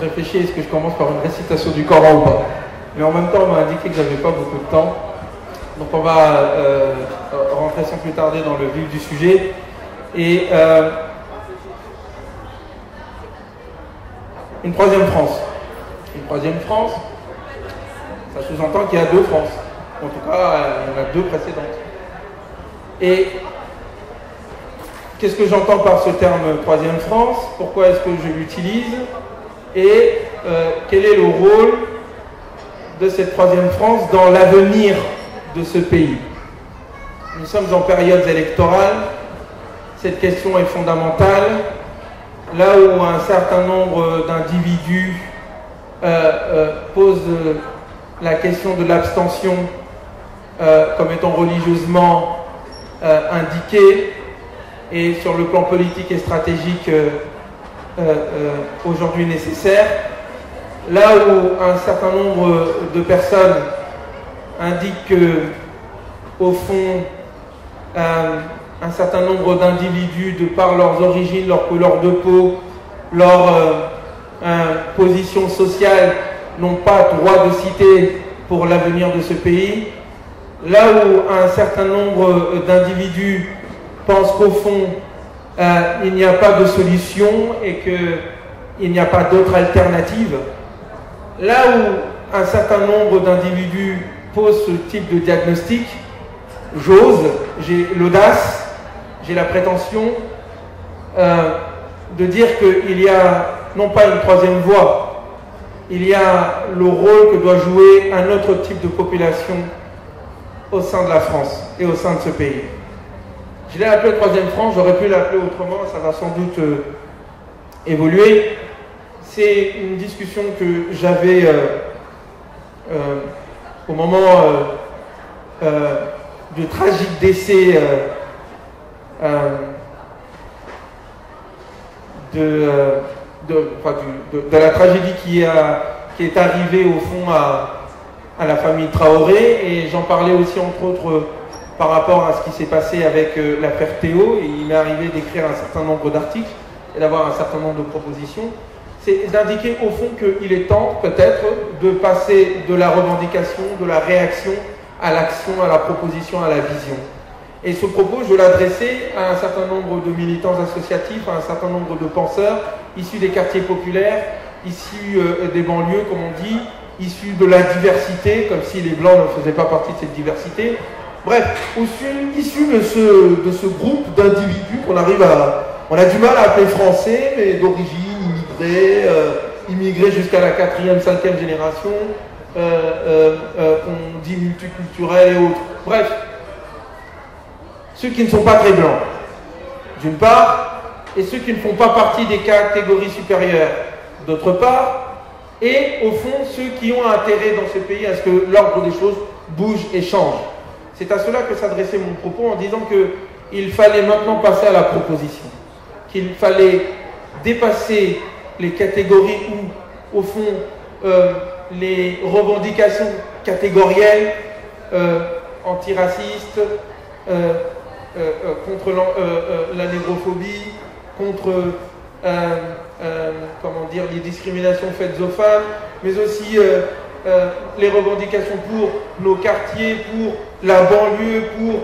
je réfléchis, est-ce que je commence par une récitation du Coran ou pas? Mais en même temps, on m'a indiqué que j'avais pas beaucoup de temps. Donc on va rentrer sans plus tarder dans le vif du sujet. Et une troisième France. Une troisième France, ça sous-entend qu'il y a deux France. En tout cas, il y en a deux précédentes. Et qu'est-ce que j'entends par ce terme troisième France? Pourquoi est-ce que je l'utilise? Et quel est le rôle de cette troisième France dans l'avenir de ce pays? Nous sommes en période électorale. Cette question est fondamentale. Là où un certain nombre d'individus posent la question de l'abstention comme étant religieusement indiquée, et sur le plan politique et stratégique aujourd'hui nécessaire, là où un certain nombre de personnes indiquent que, au fond, un certain nombre d'individus, de par leurs origines, leur couleur de peau, leur position sociale, n'ont pas droit de citer pour l'avenir de ce pays, là où un certain nombre d'individus pensent qu'au fond, il n'y a pas de solution et qu'il n'y a pas d'autre alternative, là où un certain nombre d'individus posent ce type de diagnostic, j'ose, j'ai l'audace, j'ai la prétention de dire qu'il y a non pas une troisième voie, il y a le rôle que doit jouer un autre type de population au sein de la France et au sein de ce pays. Je l'ai appelé troisième France, j'aurais pu l'appeler autrement, ça va sans doute évoluer. C'est une discussion que j'avais au moment du tragique décès de la tragédie qui est arrivée au fond à la famille Traoré, et j'en parlais aussi entre autres par rapport à ce qui s'est passé avec l'affaire Théo, et il m'est arrivé d'écrire un certain nombre d'articles et d'avoir un certain nombre de propositions. C'est d'indiquer au fond qu'il est temps peut-être de passer de la revendication, de la réaction à l'action, à la proposition, à la vision. Et ce propos, je l'adressais à un certain nombre de militants associatifs, à un certain nombre de penseurs, issus des quartiers populaires, issus des banlieues, comme on dit, issus de la diversité, comme si les Blancs ne faisaient pas partie de cette diversité. Bref, issus de ce groupe d'individus qu'on arrive à... On a du mal à appeler français, mais d'origine immigrés jusqu'à la 4e, 5e génération, on dit multiculturels et autres. Bref, ceux qui ne sont pas très blancs, d'une part, et ceux qui ne font pas partie des catégories supérieures, d'autre part, et au fond, ceux qui ont intérêt dans ce pays à ce que l'ordre des choses bouge et change. C'est à cela que s'adressait mon propos en disant qu'il fallait maintenant passer à la proposition, qu'il fallait dépasser les catégories où, au fond, les revendications catégorielles, antiracistes, contre la négrophobie, contre comment dire, les discriminations faites aux femmes, mais aussi les revendications pour nos quartiers, pour la banlieue, pour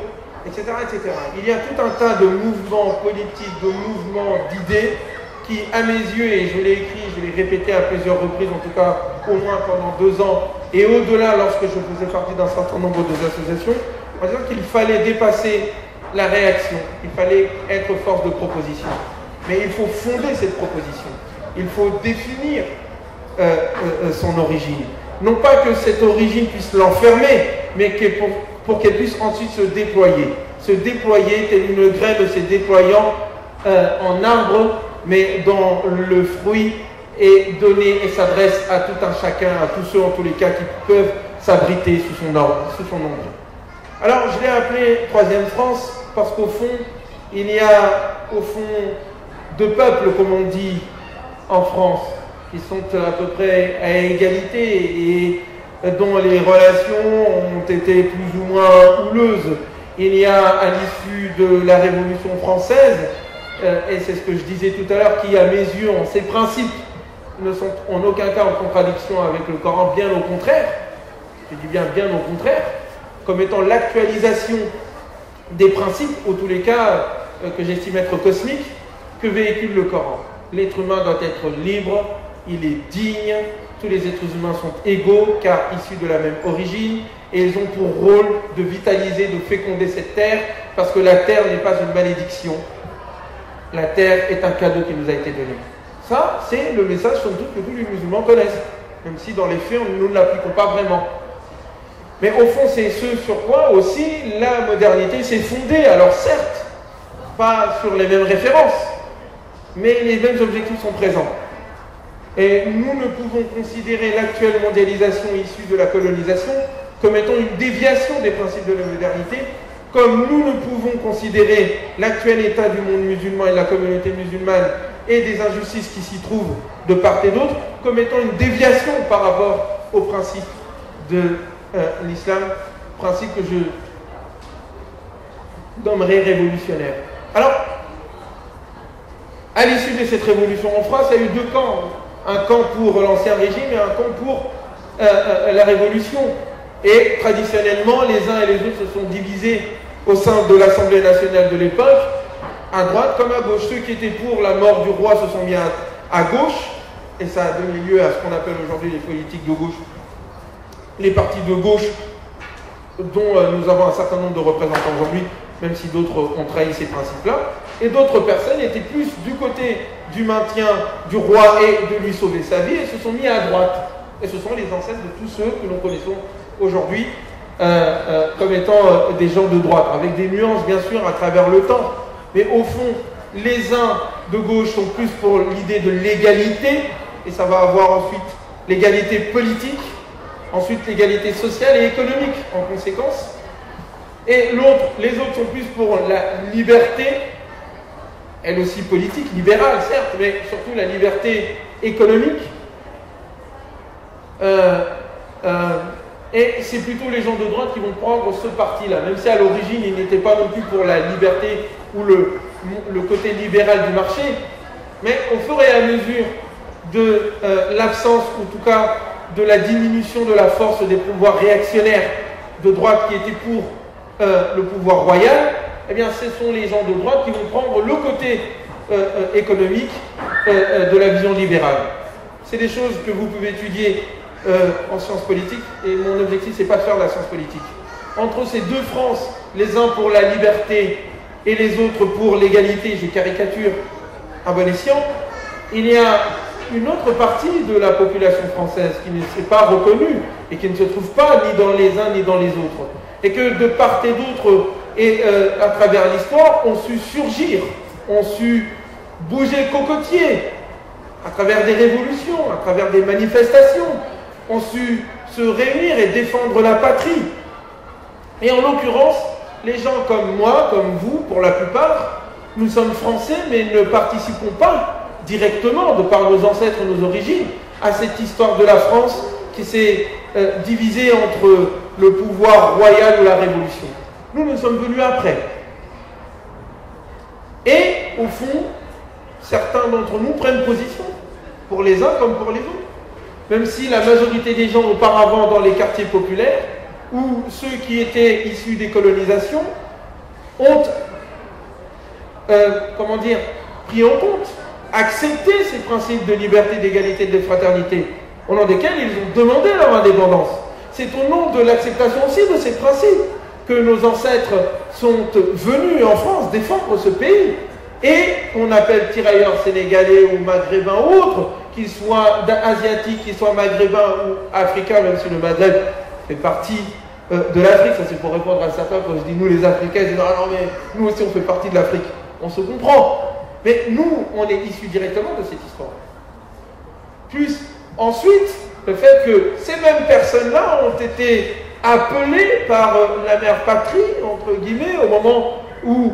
etc., etc. Il y a tout un tas de mouvements politiques, de mouvements d'idées qui, à mes yeux, et je l'ai écrit, je l'ai répété à plusieurs reprises, en tout cas au moins pendant 2 ans, et au-delà lorsque je faisais partie d'un certain nombre d'associations, en disant qu'il fallait dépasser la réaction, il fallait être force de proposition. Mais il faut fonder cette proposition, il faut définir son origine. Non pas que cette origine puisse l'enfermer, mais pour qu'elle puisse ensuite se déployer telle une graine se déployant en arbre, mais dont le fruit est donné et s'adresse à tout un chacun, à tous ceux en tous les cas qui peuvent s'abriter sous son ombre. Alors je l'ai appelé troisième France parce qu'au fond, il y a au fond 2 peuples, comme on dit en France, qui sont à peu près à égalité et dont les relations ont été plus ou moins houleuses. Il y a, à l'issue de la Révolution française, et c'est ce que je disais tout à l'heure, qui à mes yeux ont ses principes ne sont en aucun cas en contradiction avec le Coran, bien au contraire, je dis bien au contraire, comme étant l'actualisation des principes, ou tous les cas que j'estime être cosmiques, que véhicule le Coran. L'être humain doit être libre, il est digne, tous les êtres humains sont égaux car issus de la même origine et ils ont pour rôle de vitaliser, de féconder cette terre parce que la terre n'est pas une malédiction. La terre est un cadeau qui nous a été donné. Ça, c'est le message sans doute que tous les musulmans connaissent, même si dans les faits, nous ne l'appliquons pas vraiment. Mais au fond, c'est ce sur quoi aussi la modernité s'est fondée. Alors certes, pas sur les mêmes références, mais les mêmes objectifs sont présents. Et nous ne pouvons considérer l'actuelle mondialisation issue de la colonisation comme étant une déviation des principes de la modernité, comme nous ne pouvons considérer l'actuel état du monde musulman et de la communauté musulmane et des injustices qui s'y trouvent de part et d'autre comme étant une déviation par rapport aux principes de l'islam, principe que je nommerai révolutionnaire. Alors, à l'issue de cette révolution en France, il y a eu deux camps. Un camp pour l'ancien régime et un camp pour la révolution. Et traditionnellement, les uns et les autres se sont divisés au sein de l'Assemblée nationale de l'époque, à droite comme à gauche. Ceux qui étaient pour la mort du roi se sont mis à gauche, et ça a donné lieu à ce qu'on appelle aujourd'hui les politiques de gauche, les partis de gauche, dont nous avons un certain nombre de représentants aujourd'hui, même si d'autres ont trahi ces principes-là. Et d'autres personnes étaient plus du côté du maintien du roi et de lui sauver sa vie et se sont mis à droite. Et ce sont les ancêtres de tous ceux que nous connaissons aujourd'hui comme étant des gens de droite, avec des nuances bien sûr à travers le temps. Mais au fond, les uns de gauche sont plus pour l'idée de l'égalité, et ça va avoir ensuite l'égalité politique, ensuite l'égalité sociale et économique en conséquence. Et les autres sont plus pour la liberté, elle aussi politique, libérale certes, mais surtout la liberté économique. Et c'est plutôt les gens de droite qui vont prendre ce parti-là, même si à l'origine ils n'étaient pas non plus pour la liberté ou le côté libéral du marché, mais au fur et à mesure de l'absence, ou en tout cas de la diminution de la force des pouvoirs réactionnaires de droite qui étaient pour le pouvoir royal, eh bien ce sont les gens de droite qui vont prendre le côté économique de la vision libérale. C'est des choses que vous pouvez étudier en sciences politiques, et mon objectif c'est pas de faire de la science politique. Entre ces deux France, les uns pour la liberté et les autres pour l'égalité, je caricature à bon escient, il y a une autre partie de la population française qui ne s'est pas reconnue et qui ne se trouve pas ni dans les uns ni dans les autres, et que de part et d'autre et à travers l'histoire ont su surgir, ont su bouger le cocotier à travers des révolutions, à travers des manifestations, ont su se réunir et défendre la patrie. Et en l'occurrence, les gens comme moi, comme vous, pour la plupart, nous sommes français, mais ne participons pas directement, de par nos ancêtres, nos origines, à cette histoire de la France qui s'est divisée entre le pouvoir royal ou la révolution. Nous sommes venus après. Et, au fond, certains d'entre nous prennent position, pour les uns comme pour les autres. Même si la majorité des gens auparavant dans les quartiers populaires, ou ceux qui étaient issus des colonisations, ont, pris en compte, accepté ces principes de liberté, d'égalité, de fraternité, au nom desquels ils ont demandé leur indépendance. C'est au nom de l'acceptation aussi de ces principes que nos ancêtres sont venus en France défendre ce pays, et qu'on appelle tirailleurs sénégalais ou maghrébins ou autres, qu'ils soient asiatiques, qu'ils soient maghrébins ou africains, même si le Maghreb fait partie de l'Afrique. Ça c'est pour répondre à certains quand je dis nous les Africains, ils disent ah non mais nous aussi on fait partie de l'Afrique. On se comprend. Mais nous, on est issus directement de cette histoire. Plus ensuite, le fait que ces mêmes personnes-là ont été appelées par la mère patrie, entre guillemets, au moment où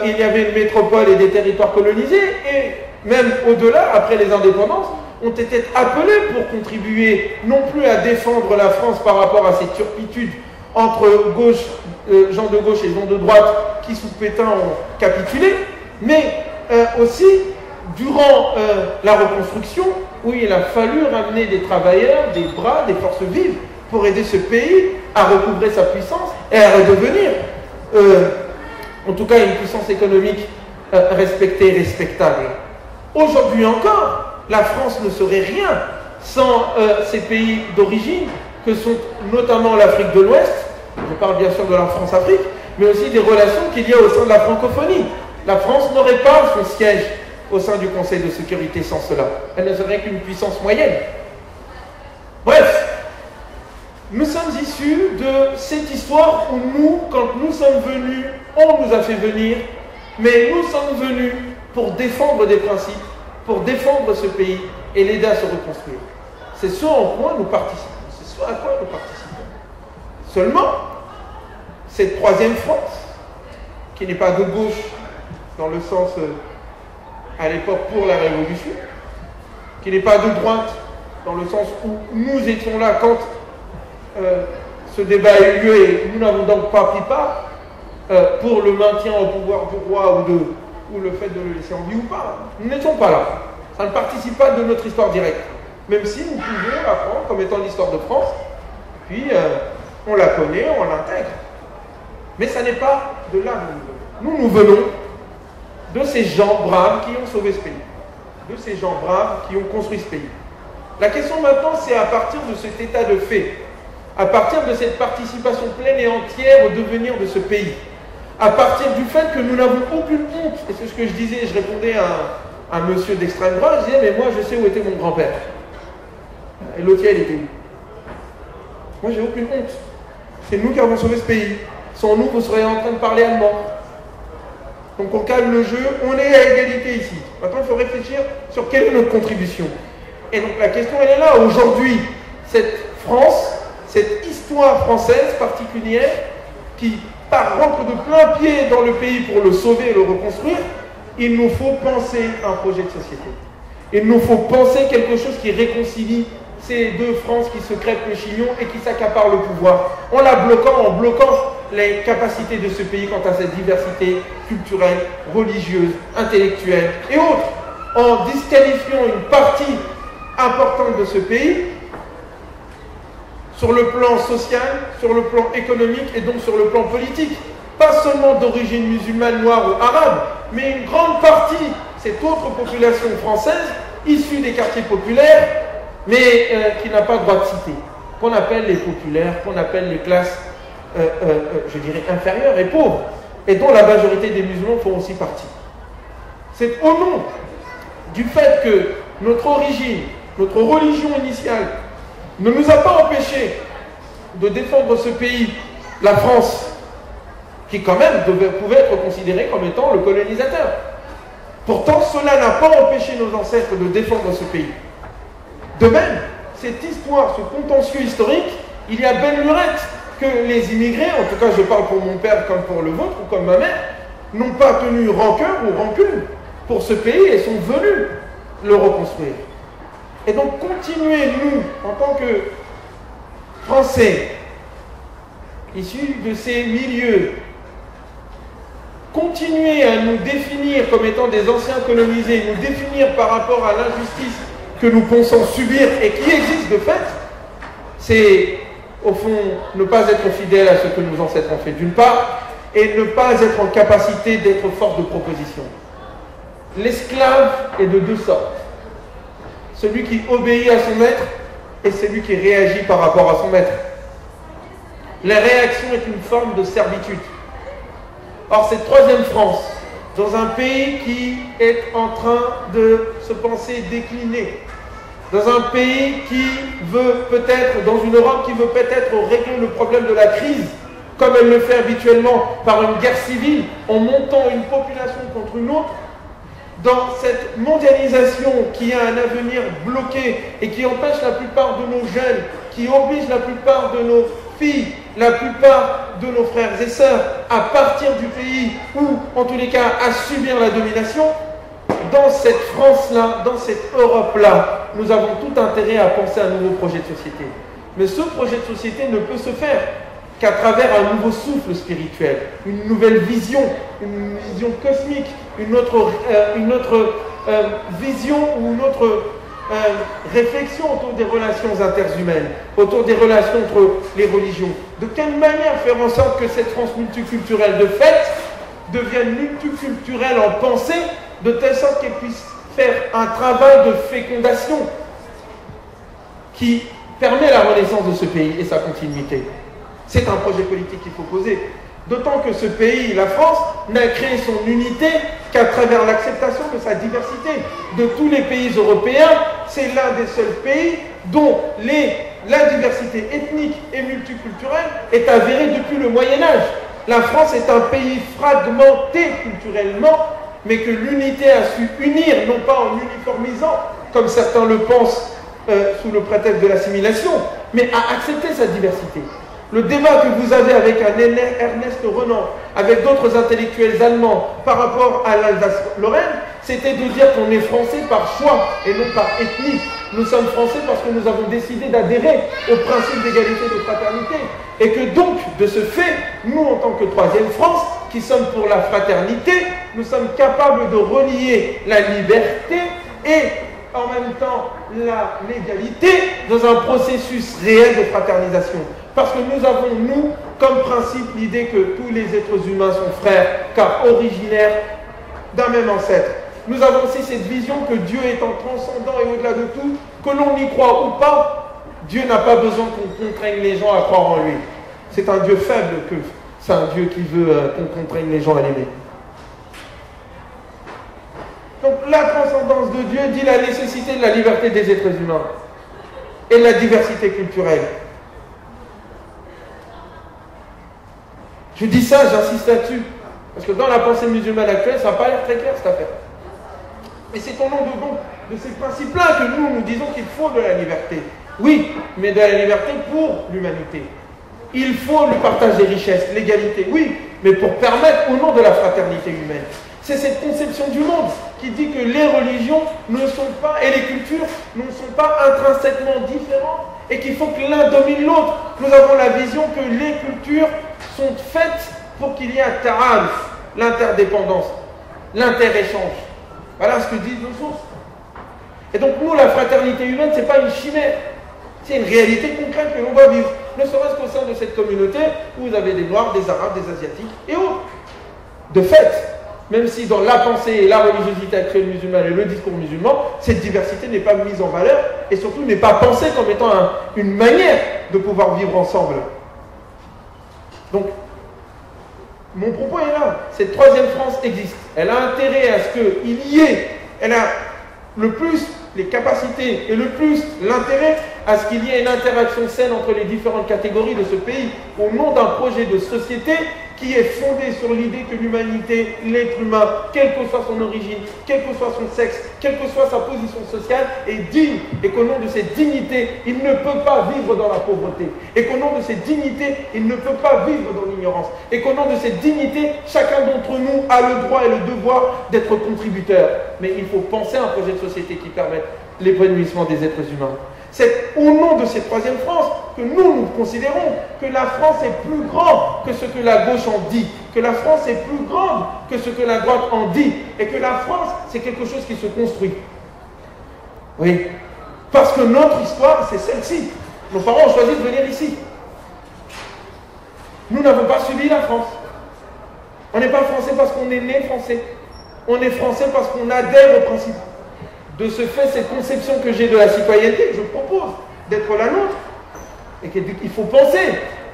il y avait une métropole et des territoires colonisés, et même au-delà, après les indépendances, ont été appelés pour contribuer non plus à défendre la France par rapport à cette turpitude entre gens de gauche et gens de droite qui sous Pétain ont capitulé, mais aussi durant la reconstruction, où il a fallu ramener des travailleurs, des bras, des forces vives pour aider ce pays à recouvrer sa puissance et à redevenir, en tout cas, une puissance économique respectée et respectable. Aujourd'hui encore, la France ne serait rien sans ces pays d'origine, que sont notamment l'Afrique de l'Ouest. Je parle bien sûr de la France-Afrique, mais aussi des relations qu'il y a au sein de la francophonie. La France n'aurait pas son siège au sein du Conseil de sécurité sans cela. Elle ne serait qu'une puissance moyenne. Bref, nous sommes issus de cette histoire où nous, quand nous sommes venus, on nous a fait venir, mais nous sommes venus pour défendre des principes, pour défendre ce pays et l'aider à se reconstruire. C'est ce en quoi nous participons. C'est ce à quoi nous participons. Seulement, cette troisième France, qui n'est pas de gauche dans le sens à l'époque pour la Révolution, qui n'est pas de droite dans le sens où nous étions là quand ce débat a eu lieu et nous n'avons donc pas pris part pour le maintien au pouvoir du roi ou le fait de le laisser en vie ou pas. Nous n'étions pas là. Ça ne participe pas de notre histoire directe. Même si nous pouvons la prendre comme étant l'histoire de France, puis on la connaît, on l'intègre. Mais ça n'est pas de là où nous venons de ces gens braves qui ont sauvé ce pays, de ces gens braves qui ont construit ce pays. La question maintenant, c'est à partir de cet état de fait, à partir de cette participation pleine et entière au devenir de ce pays, à partir du fait que nous n'avons aucune honte, et c'est ce que je disais, je répondais à un monsieur d'extrême droite, je disais, mais moi je sais où était mon grand-père. Et l'autre, il était où? Moi j'ai aucune honte. C'est nous qui avons sauvé ce pays. Sans nous, vous seriez en train de parler allemand. Donc on calme le jeu, on est à égalité ici. Maintenant, il faut réfléchir sur quelle est notre contribution. Et donc la question, elle est là. Aujourd'hui, cette France, cette histoire française particulière, qui rentre de plein pied dans le pays pour le sauver et le reconstruire, il nous faut penser un projet de société. Il nous faut penser quelque chose qui réconcilie ces deux France qui se crêpent le chignon et qui s'accaparent le pouvoir, en bloquant les capacités de ce pays quant à sa diversité culturelle, religieuse, intellectuelle et autres, en disqualifiant une partie importante de ce pays sur le plan social, sur le plan économique et donc sur le plan politique. Pas seulement d'origine musulmane, noire ou arabe, mais une grande partie, cette autre population française, issue des quartiers populaires, mais qui n'a pas droit de citer, qu'on appelle les populaires, qu'on appelle les classes, je dirais, inférieures et pauvres, et dont la majorité des musulmans font aussi partie. C'est au nom du fait que notre origine, notre religion initiale, ne nous a pas empêchés de défendre ce pays, la France, qui quand même pouvait être considéré comme étant le colonisateur. Pourtant, cela n'a pas empêché nos ancêtres de défendre ce pays. De même, cette histoire, ce contentieux historique, il y a belle lurette que les immigrés, en tout cas je parle pour mon père comme pour le vôtre ou comme ma mère, n'ont pas tenu rancœur ou rancune pour ce pays et sont venus le reconstruire. Et donc continuez, nous, en tant que Français, issus de ces milieux, continuez à nous définir comme étant des anciens colonisés, nous définir par rapport à l'injustice que nous pensons subir et qui existe de fait, c'est au fond ne pas être fidèle à ce que nos ancêtres ont fait d'une part, et ne pas être en capacité d'être force de proposition. L'esclave est de deux sortes. Celui qui obéit à son maître et celui qui réagit par rapport à son maître. La réaction est une forme de servitude. Or, cette troisième France, dans un pays qui est en train de se penser décliné, dans un pays qui veut peut-être, dans une Europe qui veut peut-être régler le problème de la crise, comme elle le fait habituellement par une guerre civile, en montant une population contre une autre, dans cette mondialisation qui a un avenir bloqué et qui empêche la plupart de nos jeunes, qui oblige la plupart de nos filles, la plupart de nos frères et sœurs à partir du pays ou, en tous les cas, à subir la domination, dans cette France-là, dans cette Europe-là, nous avons tout intérêt à penser à un nouveau projet de société. Mais ce projet de société ne peut se faire qu'à travers un nouveau souffle spirituel, une nouvelle vision, une vision cosmique, une autre vision ou notre réflexion autour des relations interhumaines, autour des relations entre les religions. De quelle manière faire en sorte que cette France multiculturelle de fait devienne multiculturelle en pensée, de telle sorte qu'elle puisse faire un travail de fécondation qui permet la renaissance de ce pays et sa continuité. C'est un projet politique qu'il faut poser. D'autant que ce pays, la France, n'a créé son unité qu'à travers l'acceptation de sa diversité. De tous les pays européens, c'est l'un des seuls pays dont la diversité ethnique et multiculturelle est avérée depuis le Moyen-Âge. La France est un pays fragmenté culturellement, mais que l'unité a su unir, non pas en uniformisant, comme certains le pensent sous le prétexte de l'assimilation, mais à accepter sa diversité. Le débat que vous avez avec un Ernest Renan, avec d'autres intellectuels allemands par rapport à l'Alsace-Lorraine, c'était de dire qu'on est français par choix et non par ethnie. Nous sommes français parce que nous avons décidé d'adhérer au principe d'égalité et de fraternité. Et que donc, de ce fait, nous, en tant que troisième France, qui sommes pour la fraternité, nous sommes capables de relier la liberté et en même temps l'égalité dans un processus réel de fraternisation. Parce que nous avons, nous, comme principe, l'idée que tous les êtres humains sont frères, car originaires d'un même ancêtre. Nous avons aussi cette vision que Dieu étant transcendant et au-delà de tout, que l'on y croit ou pas, Dieu n'a pas besoin qu'on contraigne les gens à croire en lui. C'est un Dieu faible que c'est un Dieu qui veut qu'on contraigne les gens à l'aimer. Donc la transcendance de Dieu dit la nécessité de la liberté des êtres humains et de la diversité culturelle. Je dis ça, j'insiste là-dessus, parce que dans la pensée musulmane actuelle, ça n'a pas l'air très clair cette affaire. Mais c'est au nom de ces principes-là que nous disons qu'il faut de la liberté. Oui, mais de la liberté pour l'humanité. Il faut le partage des richesses, l'égalité, oui, mais pour permettre au nom de la fraternité humaine. C'est cette conception du monde qui dit que les religions ne sont pas, et les cultures ne sont pas intrinsèquement différentes et qu'il faut que l'un domine l'autre. Nous avons la vision que les cultures sont faites pour qu'il y ait un ta'aruf, l'interdépendance, l'interéchange. Voilà ce que disent nos sources. Et donc nous, la fraternité humaine, ce n'est pas une chimère, c'est une réalité concrète que l'on doit vivre. Ne serait-ce qu'au sein de cette communauté où vous avez des Noirs, des Arabes, des Asiatiques et autres. De fait, même si dans la pensée et la religiosité actuelle musulmane et le discours musulman, cette diversité n'est pas mise en valeur et surtout n'est pas pensée comme étant une manière de pouvoir vivre ensemble. Donc, mon propos est là. Cette troisième France existe. Elle a intérêt à ce qu'il y ait, elle a le plus les capacités et le plus l'intérêt à ce qu'il y ait une interaction saine entre les différentes catégories de ce pays au nom d'un projet de société qui est fondé sur l'idée que l'humanité, l'être humain, quelle que soit son origine, quel que soit son sexe, quelle que soit sa position sociale, est digne et qu'au nom de cette dignité, il ne peut pas vivre dans la pauvreté et qu'au nom de cette dignité, il ne peut pas vivre dans l'ignorance et qu'au nom de cette dignité, chacun d'entre nous a le droit et le devoir d'être contributeur. Mais il faut penser à un projet de société qui permette l'épanouissement des êtres humains. C'est au nom de cette troisième France que nous considérons que la France est plus grande que ce que la gauche en dit, que la France est plus grande que ce que la droite en dit, et que la France, c'est quelque chose qui se construit. Oui, parce que notre histoire, c'est celle-ci. Nos parents ont choisi de venir ici. Nous n'avons pas subi la France. On n'est pas français parce qu'on est né français. On est français parce qu'on adhère au principe. De ce fait, cette conception que j'ai de la citoyenneté, je propose d'être la nôtre, et qu'il faut penser,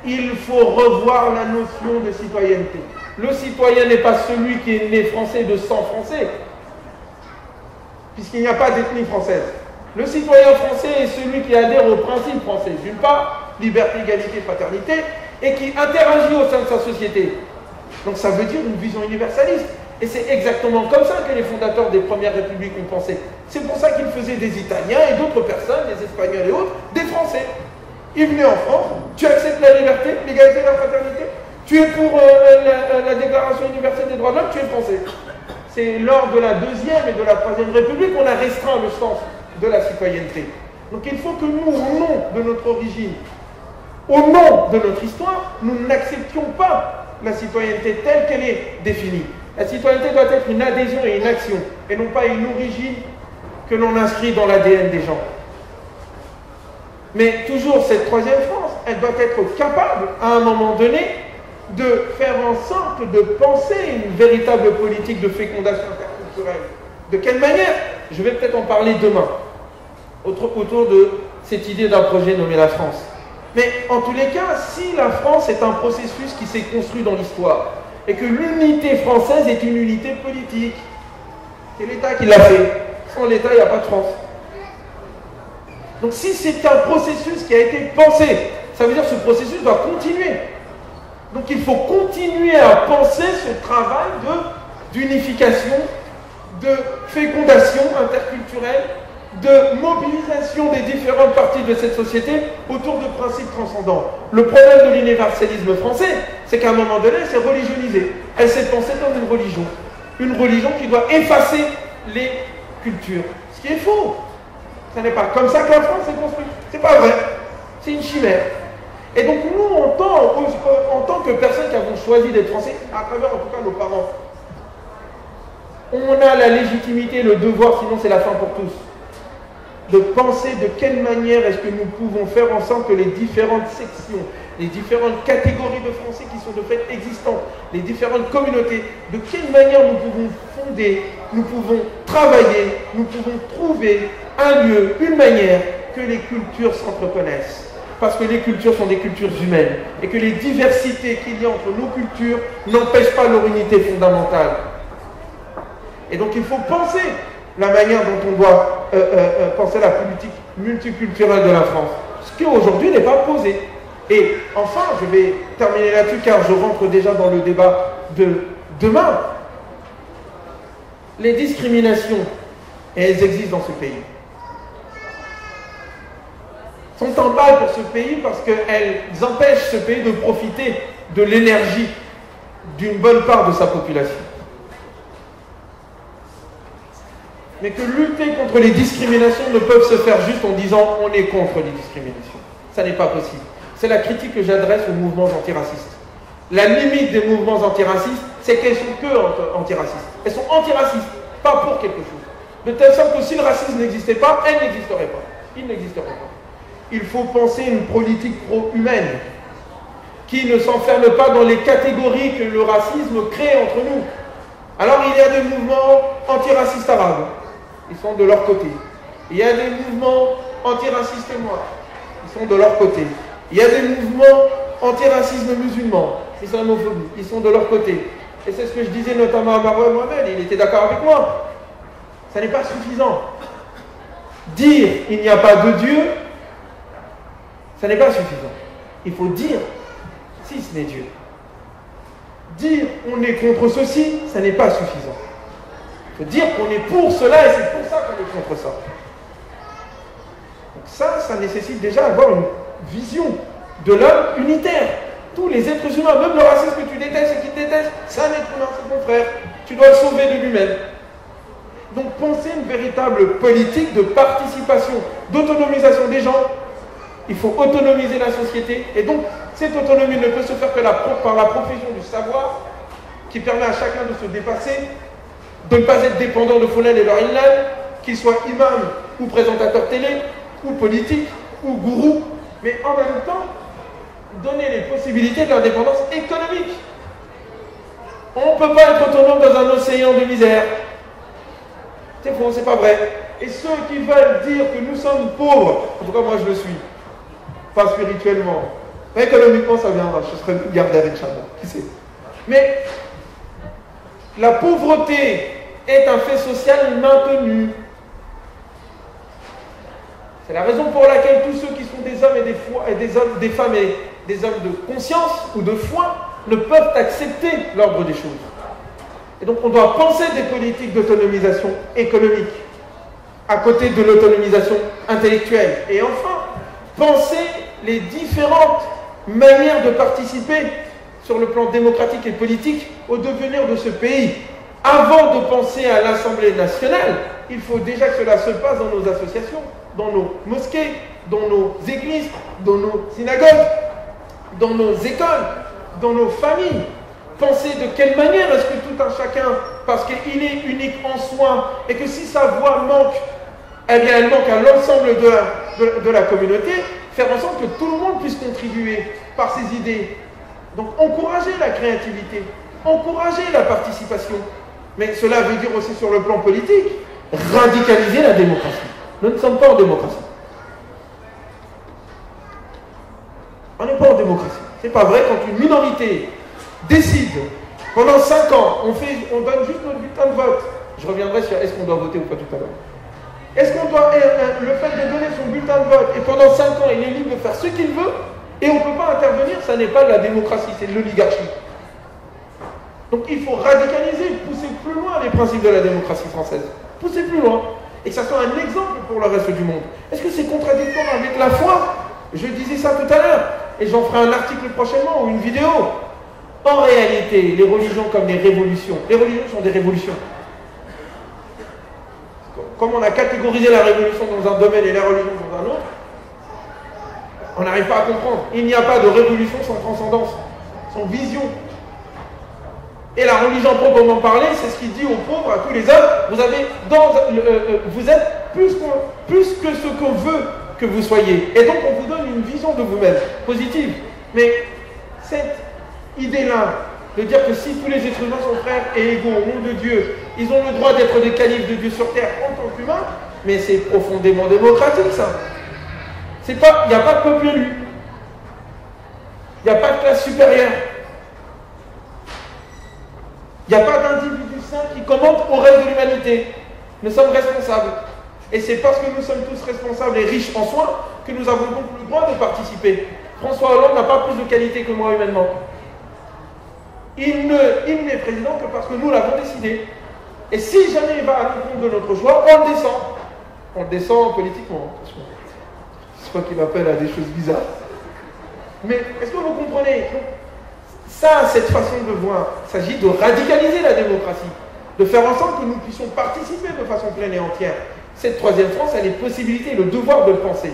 il faut revoir la notion de citoyenneté. Le citoyen n'est pas celui qui est né français de sang français, puisqu'il n'y a pas d'ethnie française. Le citoyen français est celui qui adhère au principe français, d'une part, liberté, égalité, fraternité, et qui interagit au sein de sa société. Donc ça veut dire une vision universaliste. Et c'est exactement comme ça que les fondateurs des premières républiques ont pensé. C'est pour ça qu'ils faisaient des Italiens et d'autres personnes, des Espagnols et autres, des Français. Ils venaient en France, tu acceptes la liberté, l'égalité et la fraternité, tu es pour la Déclaration universelle des droits de l'homme, tu es français. C'est lors de la deuxième et de la troisième république qu'on a restreint le sens de la citoyenneté. Donc il faut que nous, au nom de notre origine, au nom de notre histoire, nous n'acceptions pas la citoyenneté telle qu'elle est définie. La citoyenneté doit être une adhésion et une action, et non pas une origine que l'on inscrit dans l'ADN des gens. Mais toujours cette troisième France, elle doit être capable, à un moment donné, de faire en sorte de penser une véritable politique de fécondation interculturelle. De quelle manière? Je vais peut-être en parler demain, autour de cette idée d'un projet nommé la France. Mais en tous les cas, si la France est un processus qui s'est construit dans l'histoire, et que l'unité française est une unité politique, c'est l'État qui l'a fait. Sans l'État, il n'y a pas de France. Donc si c'est un processus qui a été pensé, ça veut dire que ce processus doit continuer. Donc il faut continuer à penser ce travail d'unification, de fécondation interculturelle, de mobilisation des différentes parties de cette société autour de principes transcendants. Le problème de l'universalisme français, c'est qu'à un moment donné, elle s'est religionisée. Elle s'est pensée dans une religion qui doit effacer les cultures. Ce qui est faux. Ce n'est pas comme ça que la France s'est construite. C'est pas vrai. C'est une chimère. Et donc nous, en tant que personnes qui avons choisi d'être français, à travers en tout cas nos parents, on a la légitimité, le devoir, sinon c'est la fin pour tous, de penser de quelle manière est-ce que nous pouvons faire en sorte que les différentes sections, les différentes catégories de Français qui sont de fait existantes, les différentes communautés, de quelle manière nous pouvons fonder, nous pouvons travailler, nous pouvons trouver un lieu, une manière que les cultures s'entreconnaissent. Parce que les cultures sont des cultures humaines et que les diversités qu'il y a entre nos cultures n'empêchent pas leur unité fondamentale. Et donc il faut penser la manière dont on doit penser la politique multiculturelle de la France, ce qui aujourd'hui n'est pas posé. Et enfin, je vais terminer là-dessus car je rentre déjà dans le débat de demain. Les discriminations, et elles existent dans ce pays, sont en balle pour ce pays parce qu'elles empêchent ce pays de profiter de l'énergie d'une bonne part de sa population. Mais que lutter contre les discriminations ne peuvent se faire juste en disant on est contre les discriminations. Ça n'est pas possible. C'est la critique que j'adresse aux mouvements antiracistes. La limite des mouvements antiracistes, c'est qu'elles sont que antiracistes. Elles sont antiracistes, pas pour quelque chose. De telle sorte que si le racisme n'existait pas, elle n'existerait pas. Il n'existerait pas. Il faut penser une politique pro-humaine qui ne s'enferme pas dans les catégories que le racisme crée entre nous. Alors il y a des mouvements antiracistes arabes. Ils sont de leur côté. Il y a des mouvements antiracistes noirs. Ils sont de leur côté. Il y a des mouvements antiracisme musulman, islamophobie. Ils sont de leur côté. Et c'est ce que je disais notamment à Maroua Mohamed. Il était d'accord avec moi. Ça n'est pas suffisant. Dire il n'y a pas de Dieu, ça n'est pas suffisant. Il faut dire si ce n'est Dieu. Dire on est contre ceci, ça n'est pas suffisant. Il faut dire qu'on est pour cela et c'est pour ça qu'on est contre ça. Donc ça nécessite déjà d'avoir une vision de l'homme unitaire. Tous les êtres humains, même le racisme que tu détestes et qu'il déteste, c'est un être humain, c'est ton frère. Tu dois le sauver de lui-même. Donc penser une véritable politique de participation, d'autonomisation des gens. Il faut autonomiser la société. Et donc, cette autonomie ne peut se faire que par la profession du savoir, qui permet à chacun de se dépasser, de ne pas être dépendant de Foulen et leur Inlan, qu'ils soient imams ou présentateurs télé, ou politiques, ou gourous, mais en même temps, donner les possibilités de l'indépendance économique. On ne peut pas être autonome dans un océan de misère. C'est faux, c'est pas vrai. Et ceux qui veulent dire que nous sommes pauvres, en tout cas moi je le suis, pas spirituellement, mais économiquement ça viendra, je serai milliardaire Inch'Allah, qui sait. Mais la pauvreté est un fait social maintenu. C'est la raison pour laquelle tous ceux qui sont des hommes et des femmes et des hommes de conscience ou de foi ne peuvent accepter l'ordre des choses. Et donc on doit penser des politiques d'autonomisation économique à côté de l'autonomisation intellectuelle. Et enfin, penser les différentes manières de participer sur le plan démocratique et politique au devenir de ce pays. Avant de penser à l'Assemblée nationale, il faut déjà que cela se passe dans nos associations, dans nos mosquées, dans nos églises, dans nos synagogues, dans nos écoles, dans nos familles. penser de quelle manière est-ce que tout un chacun, parce qu'il est unique en soi, et que si sa voix manque, eh bien elle manque à l'ensemble de la communauté, faire en sorte que tout le monde puisse contribuer par ses idées. Donc encourager la créativité, encourager la participation. Mais cela veut dire aussi sur le plan politique, radicaliser la démocratie. Nous ne sommes pas en démocratie. On n'est pas en démocratie. C'est pas vrai quand une minorité décide, pendant 5 ans, on donne juste notre bulletin de vote. Je reviendrai sur est-ce qu'on doit voter ou pas tout à l'heure. Est-ce qu'on doit, le fait de donner son bulletin de vote, et pendant 5 ans, il est libre de faire ce qu'il veut, et on ne peut pas intervenir, ça n'est pas de la démocratie, c'est de l'oligarchie. Donc il faut radicaliser, pousser plus loin les principes de la démocratie française. Pousser plus loin. Et que ça soit un exemple pour le reste du monde. Est-ce que c'est contradictoire avec la foi? Je disais ça tout à l'heure, et j'en ferai un article prochainement ou une vidéo. En réalité, les religions comme les révolutions, les religions sont des révolutions. Comme on a catégorisé la révolution dans un domaine et la religion dans un autre, on n'arrive pas à comprendre. Il n'y a pas de révolution sans transcendance, sans vision. Et la religion proprement parlée, c'est ce qu'il dit aux pauvres, à tous les hommes, vous êtes plus que ce qu'on veut que vous soyez. Et donc on vous donne une vision de vous-même, positive. Mais cette idée-là, de dire que si tous les êtres humains sont frères et égaux au nom de Dieu, ils ont le droit d'être des califes de Dieu sur terre en tant qu'humains, mais c'est profondément démocratique ça. Il n'y a pas de peuple élu. Il n'y a pas de classe supérieure. Il n'y a pas d'individu saint qui commande au reste de l'humanité. Nous sommes responsables. Et c'est parce que nous sommes tous responsables et riches en soi que nous avons donc le droit de participer. François Hollande n'a pas plus de qualité que moi humainement. Il n'est président que parce que nous l'avons décidé. Et si jamais il va à l'encontre de notre choix, on le descend. On le descend politiquement. Je crois qu'il m'appelle à des choses bizarres. Mais est-ce que vous comprenez? Ça, cette façon de voir, il s'agit de radicaliser la démocratie, de faire en sorte que nous puissions participer de façon pleine et entière. Cette troisième France a les possibilités et le devoir de le penser.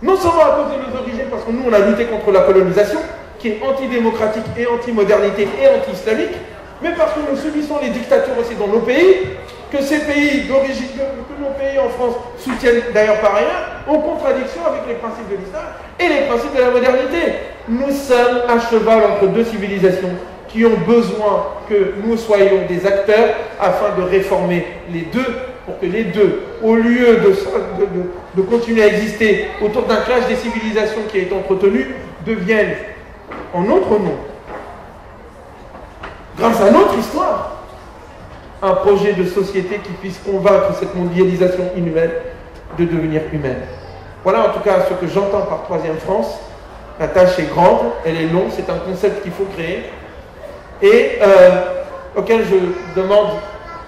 Non seulement à cause de nos origines, parce que nous, on a lutté contre la colonisation, qui est antidémocratique et anti-modernité et anti-islamique, mais parce que nous subissons les dictatures aussi dans nos pays, que ces pays d'origine, que nos pays en France soutiennent d'ailleurs par ailleurs, en contradiction avec les principes de l'islam et les principes de la modernité. Nous sommes à cheval entre deux civilisations qui ont besoin que nous soyons des acteurs afin de réformer les deux, pour que les deux, au lieu de continuer à exister autour d'un clash des civilisations qui est entretenu, deviennent en notre nom, grâce à notre histoire, un projet de société qui puisse convaincre cette mondialisation inhumaine de devenir humaine. Voilà en tout cas ce que j'entends par troisième France. La tâche est grande, elle est longue, c'est un concept qu'il faut créer et auquel je demande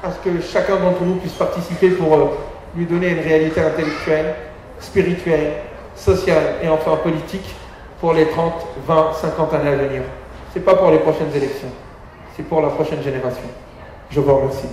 à ce que chacun d'entre nous puisse participer pour lui donner une réalité intellectuelle, spirituelle, sociale et enfin politique pour les 30, 20, 50 années à venir. Ce n'est pas pour les prochaines élections, c'est pour la prochaine génération. Je vous remercie.